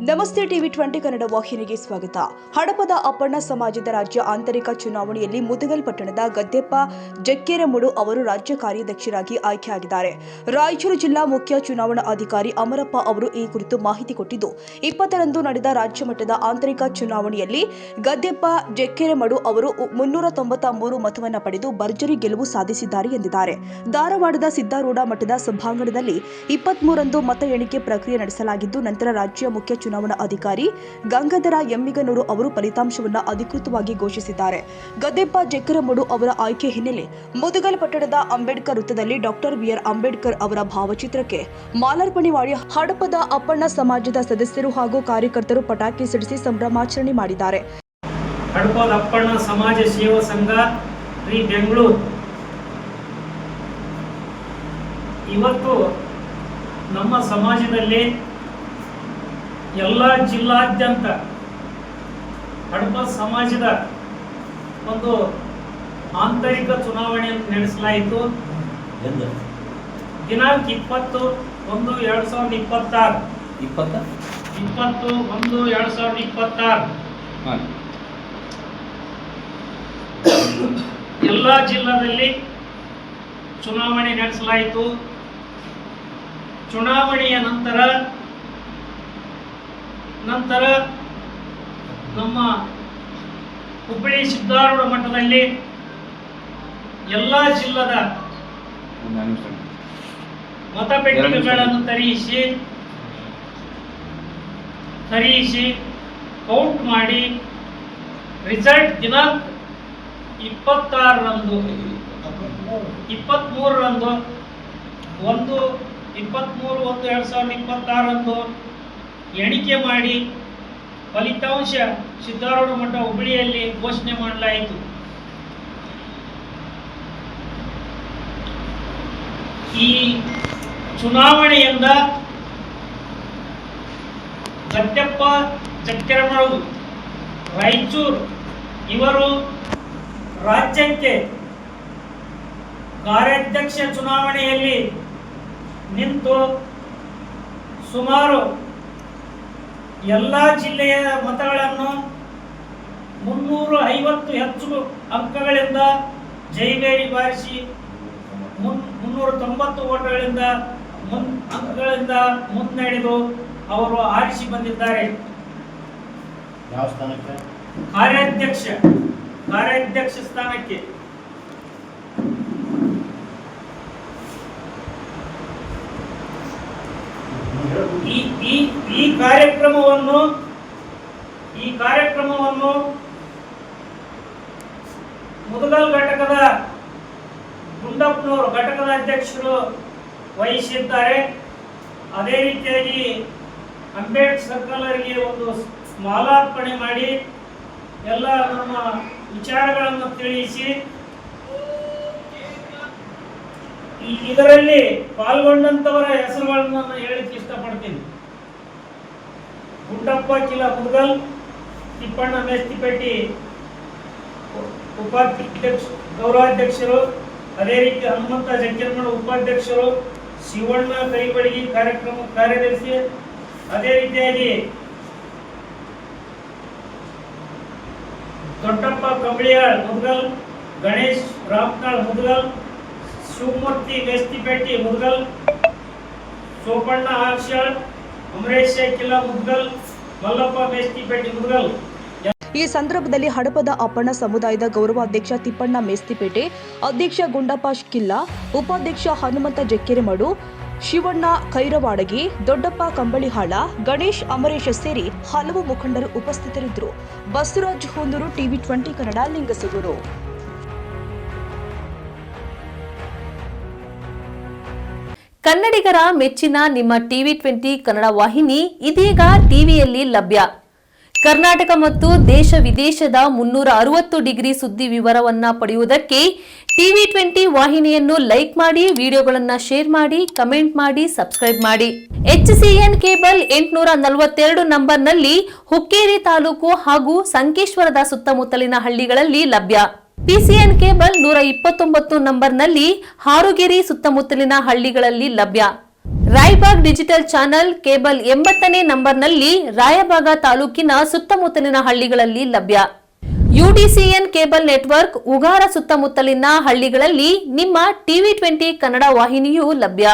ನಮಸ್ತೆ ಟಿವಿ 20 ಕನ್ನಡ ವಾಹಿನಿಗೆ ಸ್ವಾಗತ. ಹಡಪದ ಅಪ್ಪಣ್ಣ ಸಮಾಜದ ರಾಜ್ಯ ಆಂತರಿಕ ಚುನಾವಣೆಯಲ್ಲಿ ಮುದಗಲ್ ಪಟ್ಟಣದ ಗದ್ದೆಪ್ಪ ಜಕ್ಕೇರಮಡು ಅವರು ರಾಜ್ಯ ಕಾರ್ಯಾಧ್ಯಕ್ಷರಾಗಿ ಆಯ್ಕೆಯಾಗಿದ್ದಾರೆ. ರಾಯಚೂರು ಜಿಲ್ಲಾ ಮುಖ್ಯ ಚುನಾವಣಾ ಅಧಿಕಾರಿ ಅಮರಪ್ಪ ಅವರು ಈ ಕುರಿತು ಮಾಹಿತಿ ಕೊಟ್ಟಿದ್ದು, 20ರಂದು ನಡೆದ ರಾಜ್ಯ ಮಟ್ಟದ ಆಂತರಿಕ ಚುನಾವಣೆಯಲ್ಲಿ ಗದ್ದೆಪ್ಪ ಜಕ್ಕೇರಮಡು ಅವರು 393 ಮತವನ್ನು ಪಡೆದು ಭರ್ಜರಿ ಗೆಲುವು ಸಾಧಿಸಿದ್ದಾರೆ ಎಂದಿದ್ದಾರೆ. ಧಾರವಾಡದ ಸಿದ್ದಾರೂಢ ಮಠದ ಸಭಾಂಗಣದಲ್ಲಿ 23ರಂದು ಮತ ಎಣಿಕೆ ಪ್ರಕ್ರಿಯೆ ನಡೆಸಲಾಗಿದ್ದು, ನಂತರ ರಾಜ್ಯ ಮುಖ್ಯ ಚುನಾವಣಾ ಅಧಿಕಾರಿ ಗಂಗಾಧರ ಎಮ್ಮಿಗನೂರು ಅವರು ಫಲಿತಾಂಶವನ್ನು ಅಧಿಕೃತವಾಗಿ ಘೋಷಿಸಿದ್ದಾರೆ. ಗದ್ದೆಪ್ಪ ಜಕ್ಕೇರಮಡು ಅವರ ಆಯ್ಕೆ ಹಿನ್ನೆಲೆ ಮುದಗಲ್ ಪಟ್ಟಣದ ಅಂಬೇಡ್ಕರ್ ವೃತ್ತದಲ್ಲಿ ಡಾಕ್ಟರ್ ಬಿಆರ್ ಅಂಬೇಡ್ಕರ್ ಅವರ ಭಾವಚಿತ್ರಕ್ಕೆ ಮಾಲಾರ್ಪಣೆ ಮಾಡಿ ಹಡಪದ ಅಪ್ಪಣ್ಣ ಸಮಾಜದ ಸದಸ್ಯರು ಹಾಗೂ ಕಾರ್ಯಕರ್ತರು ಪಟಾಕಿ ಸಿಡಿಸಿ ಸಂಭ್ರಮಾಚರಣೆ ಮಾಡಿದ್ದಾರೆ. ಹಡಪದ ಅಪ್ಪಣ್ಣ ಸಮಾಜ ಸೇವಾ ಸಂಘ ಬೆಂಗಳೂರು ಇವತ್ತು ನಮ್ಮ ಸಮಾಜದಲ್ಲಿ ಎಲ್ಲ ಜಿಲ್ಲಾದ್ಯಂತ ಹಡಪದ ಸಮಾಜದ ಒಂದು ಆಂತರಿಕ ಚುನಾವಣೆಯನ್ನು ನಡೆಸಲಾಯಿತು. ದಿನಾಂಕ 20/1/2026 ಎಲ್ಲ ಜಿಲ್ಲಾದಲ್ಲಿ ಚುನಾವಣೆ ನಡೆಸಲಾಯಿತು. ಚುನಾವಣೆಯ ನಂತರ ನಮ್ಮ ಹುಬ್ಬಳ್ಳಿ ಸಿದ್ದಾರೂಢ ಮಠದಲ್ಲಿ ಎಲ್ಲ ಜಿಲ್ಲಾದ ಮತಪೆಟ್ಟಿಗೆಗಳನ್ನು ತರಿಸಿ ಕೌಂಟ್ ಮಾಡಿ ರಿಸಲ್ಟ್ ದಿನಾಂಕ 23ರಂದು 23/1/2026 ಎಣಿಕೆ ಮಾಡಿ ಫಲಿತಾಂಶ ಸಿದ್ದಾರೂಢ ಮಠ ಹುಬ್ಬಳ್ಳಿಯಲ್ಲಿ ಘೋಷಣೆ ಮಾಡಲಾಯಿತು. ಈ ಚುನಾವಣೆಯಿಂದ ಗದ್ದೆಪ್ಪ ಜಕ್ಕೇರಮಡು ರಾಯಚೂರು ಇವರು ರಾಜ್ಯಕ್ಕೆ ಕಾರ್ಯಾಧ್ಯಕ್ಷ ಚುನಾವಣೆಯಲ್ಲಿ ನಿಂತು ಸುಮಾರು ಎಲ್ಲ ಜಿಲ್ಲೆಯ ಮತಗಳನ್ನು 350 ಹೆಚ್ಚು ಅಂಕಗಳಿಂದ ಜೈಬೇರಿ ಬಾರಿಸಿ 390 ಅಂಕಗಳಿಂದ ಮುನ್ನಡೆದು ಅವರು ಆರಿಸಿ ಬಂದಿದ್ದಾರೆ. ಯಾವ ಸ್ಥಾನಕ್ಕೆ? ಕಾರ್ಯಾಧ್ಯಕ್ಷ ಸ್ಥಾನಕ್ಕೆ. ಈ ಕಾರ್ಯಕ್ರಮವನ್ನು ಮುದಗಲ್ ಘಟಕದ ಗುಂಡಪ್ಪನವರು ಘಟಕದ ಅಧ್ಯಕ್ಷರು ವಹಿಸಿದ್ದಾರೆ. ಅದೇ ರೀತಿಯಾಗಿ ಅಂಬೇಡ್ಕರ್ ಸರ್ಕಲ್ ಅವರಿಗೆ ಒಂದು ಮಾಲಾರ್ಪಣೆ ಮಾಡಿ ಎಲ್ಲ ನಮ್ಮ ವಿಚಾರಗಳನ್ನು ತಿಳಿಸಿ ಇದರಲ್ಲಿ ಪಾಲ್ಗೊಂಡಂತವರ ಹೆಸರುಗಳನ್ನು ಹೇಳಲಿಕ್ಕೆ ಇಷ್ಟಪಡ್ತೀನಿ. ಗುಂಡಪ್ಪ ಕಿಲ ಮುದಗಲ್, ತಿಪ್ಪಣ್ಣ ಮೇಸ್ತಿಪೇಟೆ ಗೌರವಾಧ್ಯಕ್ಷರು, ಅದೇ ರೀತಿ ಹನುಮಂತ ಜಕ್ಕೇರಮಡು ಉಪಾಧ್ಯಕ್ಷರು, ಶಿವಣ್ಣ ಕೈಬಳಗಿ ಕಾರ್ಯಕ್ರಮ ಕಾರ್ಯದರ್ಶಿ, ಅದೇ ರೀತಿಯಾಗಿ ದೊಡ್ಡಪ್ಪ ಕಂಬಳಿಯಾಳ್ ಮುದಗಲ್, ಗಣೇಶ್ ರಾಮನಾಳ್ ಮುದಗಲ್, ಶಿವಮೂರ್ತಿ ಮೇಸ್ತಿಪೇಟೆ ಮುದಗಲ್, ಸೋಪಣ್ಣ ಆಕ್ಷಾಳ್, ಅಮರೇಶ್ ಕಿಲ ಮುದಗಲ್, ಮಲ್ಲಪ್ಪ ಮೇಸ್ತಿಪೇಟೆ ಮುದಗಲ್. ಈ ಸಂದರ್ಭದಲ್ಲಿ ಹಡಪದ ಅಪ್ಪಣ್ಣ ಸಮುದಾಯದ ಗೌರವಾಧ್ಯಕ್ಷ ತಿಪ್ಪಣ್ಣ ಮೇಸ್ತಿಪೇಟೆ, ಅಧ್ಯಕ್ಷ ಗುಂಡಪ್ಪ ಕಿಲ್ಲಾ, ಉಪಾಧ್ಯಕ್ಷ ಹನುಮಂತ ಜಕ್ಕೇರಮಡು, ಶಿವಣ್ಣ ಕೈರವಾಡಗಿ, ದೊಡ್ಡಪ್ಪ ಕಂಬಳಿಹಾಳ, ಗಣೇಶ್ ಅಮರೇಶ ಸೇರಿ ಹಲವು ಮುಖಂಡರು ಉಪಸ್ಥಿತರಿದ್ದರು. ಬಸವರಾಜ್ ಹೊಂದೂರು, ಟಿವಿ 20 ಕನ್ನಡ, ಲಿಂಗಸೂರು. ಕನ್ನಡಿಗರ ಮೆಚ್ಚಿನ ನಿಮ್ಮ ಟಿವಿ 20 ಕನ್ನಡ ವಾಹಿನಿ ಇದೀಗ ಟಿವಿಯಲ್ಲಿ ಲಭ್ಯ. ಕರ್ನಾಟಕ ಮತ್ತು ದೇಶ ವಿದೇಶದ 360 ಡಿಗ್ರಿ ಸುದ್ದಿ ವಿವರವನ್ನ ಪಡೆಯುವುದಕ್ಕೆ ಟಿವಿ 20 ವಾಹಿನಿಯನ್ನು ಲೈಕ್ ಮಾಡಿ, ವಿಡಿಯೋಗಳನ್ನು ಶೇರ್ ಮಾಡಿ, ಕಮೆಂಟ್ ಮಾಡಿ, ಸಬ್ಸ್ಕ್ರೈಬ್ ಮಾಡಿ. HCN ಕೇಬಲ್ 842 ನಂಬರ್ನಲ್ಲಿ ಹುಕ್ಕೇರಿ ತಾಲೂಕು ಹಾಗೂ ಸಂಕೇಶ್ವರದ ಸುತ್ತಮುತ್ತಲಿನ ಹಳ್ಳಿಗಳಲ್ಲಿ ಲಭ್ಯ. PCN ಕೇಬಲ್ 129 ನಂಬರ್ನಲ್ಲಿ ಹಾರುಗೆರೆ ಸುತ್ತಮುತ್ತಲಿನ ಹಳ್ಳಿಗಳಲ್ಲಿ ಲಭ್ಯ. ರಾಯಬಾಗ್ ಡಿಜಿಟಲ್ ಚಾನೆಲ್ ಕೇಬಲ್ 80ನೇ ನಂಬರ್ನಲ್ಲಿ ರಾಯಬಾಗ ತಾಲೂಕಿನ ಸುತ್ತಮುತ್ತಲಿನ ಹಳ್ಳಿಗಳಲ್ಲಿ ಲಭ್ಯ. ಯುಡಿಸಿಎನ್ ಕೇಬಲ್ ನೆಟ್ವರ್ಕ್ ಉಗಾರ ಸುತ್ತಮುತ್ತಲಿನ ಹಳ್ಳಿಗಳಲ್ಲಿ ನಿಮ್ಮ ಟಿವಿ 20 ಕನ್ನಡ ವಾಹಿನಿಯೂ ಲಭ್ಯ.